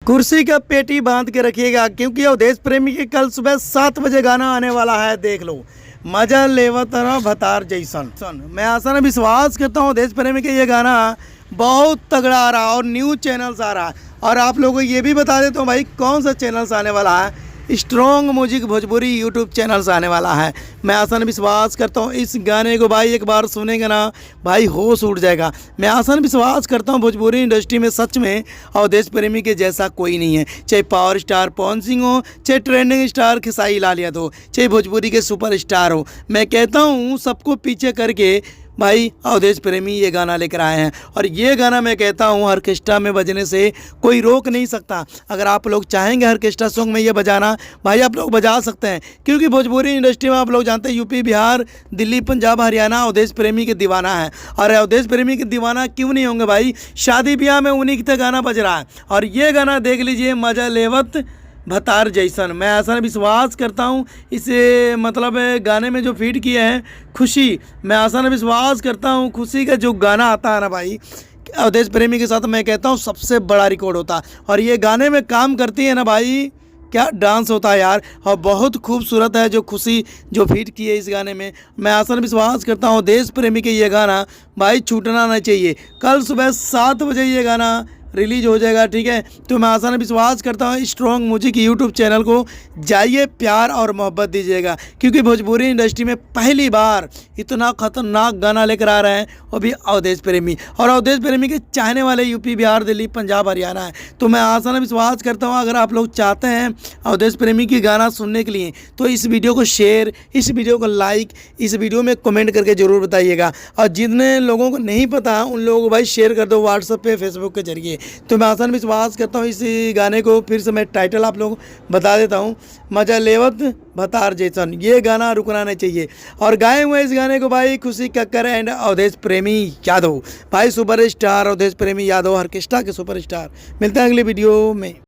कुर्सी का पेटी बांध के रखिएगा क्योंकि अवधेश प्रेमी के कल सुबह 7 बजे गाना आने वाला है। देख लो, मजा लेवत रहो भतार जैसन। मैं आशा न विश्वास करता हूँ अवधेश प्रेमी के ये गाना बहुत तगड़ा आ रहा है और न्यूज़ चैनल्स आ रहा है। और आप लोगों को ये भी बता देता हूँ भाई कौन सा चैनल्स आने वाला है। Strong music Bhojpuri YouTube channel से आने वाला है। मैं आसान विश्वास करता हूँ इस गाने को भाई एक बार सुनेगा ना भाई होश उड़ जाएगा। मैं आसान विश्वास करता हूँ भोजपुरी इंडस्ट्री में सच में अवधेश प्रेमी के जैसा कोई नहीं है। चाहे पावर स्टार पवन सिंह हो, चाहे ट्रेंडिंग स्टार खेसारी लाल यादव हो, चाहे भोजपुरी के सुपर स्टार हो, मैं कहता हूँ सबको पीछे करके भाई अवधेश प्रेमी ये गाना लेकर आए हैं। और ये गाना मैं कहता हूँ ऑर्केस्ट्रा में बजने से कोई रोक नहीं सकता। अगर आप लोग चाहेंगे ऑर्केस्ट्रा सॉन्ग में ये बजाना भाई आप लोग बजा सकते हैं, क्योंकि भोजपुरी इंडस्ट्री में आप लोग जानते हैं यूपी, बिहार, दिल्ली, पंजाब, हरियाणा अवधेश प्रेमी के दीवाना है। और अवधेश प्रेमी के दीवाना क्यों नहीं होंगे भाई, शादी ब्याह में उन्हीं का गाना बज रहा है। और ये गाना देख लीजिए, मजा लेवत भतार जैसन। मैं ऐसा विश्वास करता हूँ इसे मतलब गाने में जो फीड किए हैं खुशी, मैं ऐसा विश्वास करता हूँ खुशी का जो गाना आता है ना भाई अवधेश प्रेमी के साथ, मैं कहता हूँ सबसे बड़ा रिकॉर्ड होता है। और ये गाने में काम करती है ना भाई, क्या डांस होता है यार, और बहुत खूबसूरत है जो खुशी जो फीट की है इस गाने में। मैं आसान विश्वास करता हूँ देश प्रेमी के ये गाना भाई छूटना नहीं चाहिए। कल सुबह 7 बजे ये गाना रिलीज हो जाएगा, ठीक है। तो मैं आसान विश्वास करता हूँ स्ट्रॉन्ग म्यूजिक यूट्यूब चैनल को जाइए, प्यार और मोहब्बत दीजिएगा, क्योंकि भोजपुरी इंडस्ट्री में पहली बार इतना खतरनाक गाना लेकर आ रहे हैं वो भी अवधेश प्रेमी। और अवधेश प्रेमी के चाहने वाले यूपी, बिहार, दिल्ली, पंजाब, हरियाणा है। तो मैं आसान विश्वास करता हूँ अगर आप लोग चाहते हैं अवधेश प्रेमी की गाना सुनने के लिए तो इस वीडियो को शेयर, इस वीडियो को लाइक, इस वीडियो में कमेंट करके ज़रूर बताइएगा। और जितने लोगों को नहीं पता उन लोगों को भाई शेयर कर दो व्हाट्सएप पे, फेसबुक के जरिए। तो मैं आसान विश्वास करता हूँ इस गाने को फिर से मैं टाइटल आप लोग बता देता हूँ, मजा लेवत भतार जैसन। ये गाना रुकना नहीं चाहिए। और गाए हुए इस गाने को भाई खुशी कक्कर एंड अवधेश प्रेमी यादव, भाई सुपर स्टार अवधेश प्रेमी यादव, ऑर्केस्ट्रा के सुपर स्टार। मिलते हैं अगली वीडियो में।